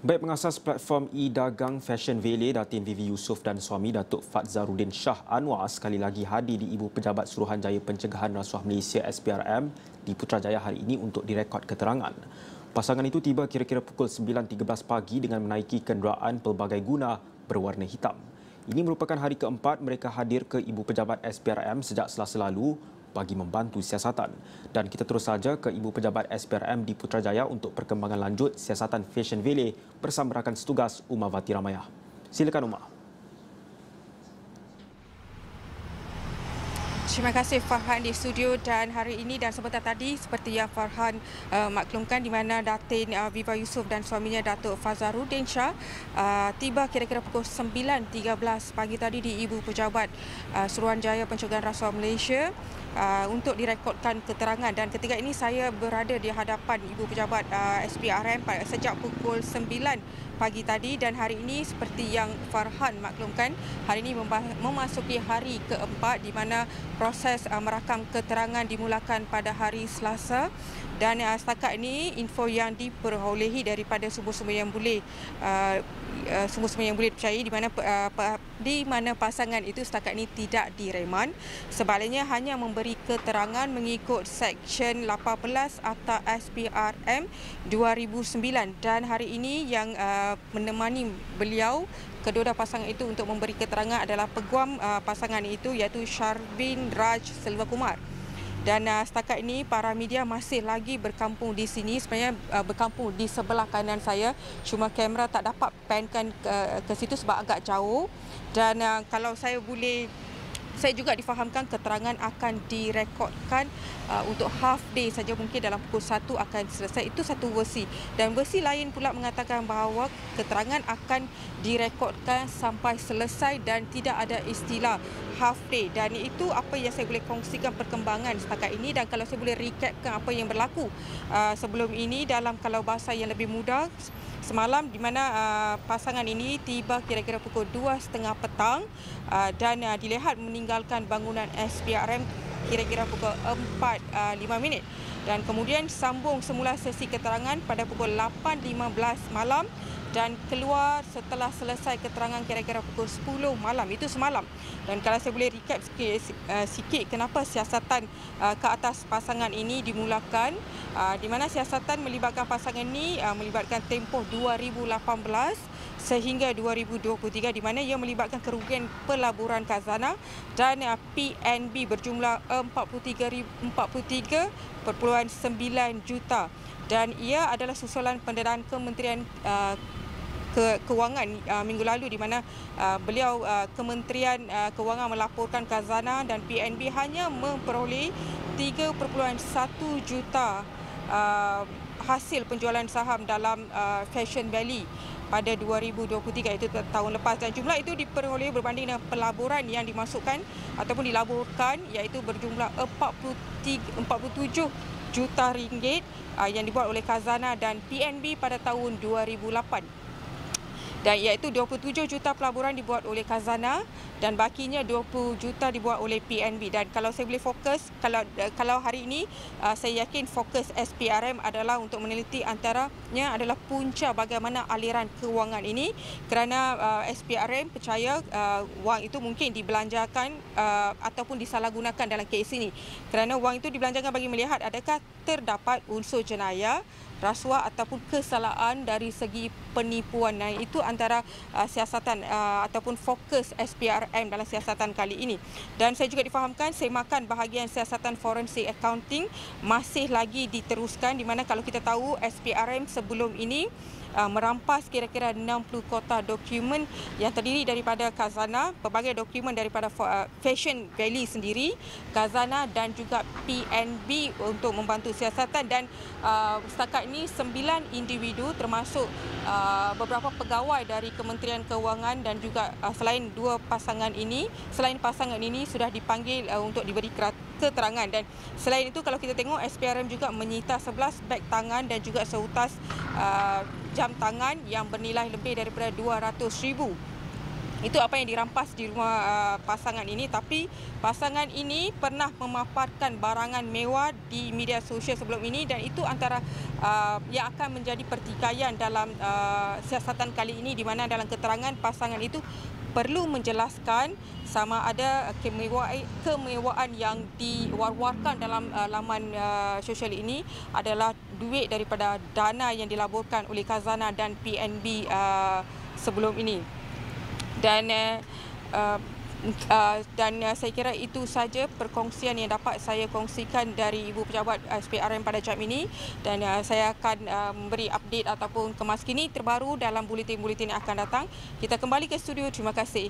Baik pengasas platform e-dagang Fashion Valet Datin Vivi Yusof dan suami Datuk Fadzarudin Shah Anwar sekali lagi hadir di Ibu Pejabat Suruhanjaya Pencegahan Rasuah Malaysia SPRM di Putrajaya hari ini untuk direkod keterangan. Pasangan itu tiba kira-kira pukul 9.13 pagi dengan menaiki kenderaan pelbagai guna berwarna hitam. Ini merupakan hari keempat mereka hadir ke Ibu Pejabat SPRM sejak Selasa lalu bagi membantu siasatan. Dan kita terus saja ke Ibu Pejabat SPRM di Putrajaya untuk perkembangan lanjut siasatan Fashion Valet bersama rakan setugas Umar Vati Ramayah. Silakan Umar. Terima kasih Farhan di studio, dan hari ini dan sebentar tadi seperti yang Farhan maklumkan di mana Datin Viva Yusof dan suaminya Datuk Fadzarudin Shah tiba kira-kira pukul 9.13 pagi tadi di Ibu Pejabat Suruhanjaya Pencegahan Rasuah Malaysia untuk direkodkan keterangan, dan ketika ini saya berada di hadapan Ibu Pejabat SPRM sejak pukul 9 pagi tadi, dan hari ini seperti yang Farhan maklumkan, hari ini memasuki hari keempat di mana proses merakam keterangan dimulakan pada hari Selasa, dan setakat ini info yang diperolehi daripada sumber-sumber yang boleh dipercayai di mana pasangan itu setakat ini tidak direman, sebaliknya hanya memberi keterangan mengikut Seksyen 18 Akta SPRM 2009, dan hari ini yang menemani beliau kedua pasangan itu untuk memberi keterangan adalah peguam pasangan itu iaitu Sharvin Raj Selvakumar. Dan setakat ini para media masih lagi berkampung di sini, sebenarnya berkampung di sebelah kanan saya, cuma kamera tak dapat pankan ke situ sebab agak jauh. Dan kalau saya juga difahamkan keterangan akan direkodkan untuk half day saja, mungkin dalam pukul 1 akan selesai. Itu satu versi. Dan versi lain pula mengatakan bahawa keterangan akan direkodkan sampai selesai dan tidak ada istilah half day. Dan itu apa yang saya boleh kongsikan perkembangan setakat ini, dan kalau saya boleh recapkan apa yang berlaku sebelum ini dalam kalau bahasa yang lebih mudah. Semalam di mana pasangan ini tiba kira-kira pukul 2.30 petang dan dilihat meninggalkan bangunan SPRM kira-kira pukul 4.05, dan kemudian sambung semula sesi keterangan pada pukul 8.15 malam dan keluar setelah selesai keterangan kira-kira pukul 10 malam. Itu semalam. Dan kalau saya boleh recap sikit kenapa siasatan ke atas pasangan ini dimulakan, di mana siasatan melibatkan pasangan ini melibatkan tempoh 2018 sehingga 2023, di mana ia melibatkan kerugian pelaburan khazanah dan PNB berjumlah 43.9 juta, dan ia adalah susulan pendanaan Kementerian Kewangan minggu lalu, di mana beliau Kementerian Kewangan melaporkan khazanah dan PNB hanya memperoleh 3.1 juta hasil penjualan saham dalam Fashion Valet pada 2023, itu tahun lepas, dan jumlah itu diperoleh berbanding dengan pelaburan yang dimasukkan ataupun dilaburkan iaitu berjumlah 47 juta ringgit yang dibuat oleh khazanah dan PNB pada tahun 2008. Dan iaitu 27 juta pelaburan dibuat oleh khazanah dan bakinya 20 juta dibuat oleh PNB. Dan kalau saya boleh fokus, kalau hari ini saya yakin fokus SPRM adalah untuk meneliti antaranya adalah punca bagaimana aliran kewangan ini, kerana SPRM percaya wang itu mungkin dibelanjakan ataupun disalahgunakan dalam kes ini, kerana wang itu dibelanjakan bagi melihat adakah terdapat unsur jenayah, rasuah ataupun kesalahan dari segi penipuan. Nah, itu antara siasatan ataupun fokus SPRM dalam siasatan kali ini. Dan saya juga difahamkan semakan bahagian siasatan forensic accounting masih lagi diteruskan, di mana kalau kita tahu SPRM sebelum ini merampas kira-kira 60 kotak dokumen yang terdiri daripada khazanah, pelbagai dokumen daripada Fashion Valet sendiri, khazanah dan juga PNB untuk membantu siasatan. Dan setakat ini 9 individu termasuk beberapa pegawai dari Kementerian Kewangan dan juga selain pasangan ini sudah dipanggil untuk diberi keterangan. Dan selain itu kalau kita tengok SPRM juga menyita 11 beg tangan dan juga seutas jam tangan yang bernilai lebih daripada 200,000. Itu apa yang dirampas di rumah pasangan ini, tapi pasangan ini pernah memaparkan barangan mewah di media sosial sebelum ini, dan itu antara yang akan menjadi pertikaian dalam siasatan kali ini, di mana dalam keterangan pasangan itu perlu menjelaskan sama ada kemewahan yang diwar-warkan dalam laman sosial ini adalah duit daripada dana yang dilaburkan oleh Khazanah dan PNB sebelum ini. Dan saya kira itu saja perkongsian yang dapat saya kongsikan dari Ibu Pejabat SPRM pada jam ini, dan saya akan memberi update ataupun kemas kini terbaru dalam buletin-buletin yang akan datang. Kita kembali ke studio. Terima kasih.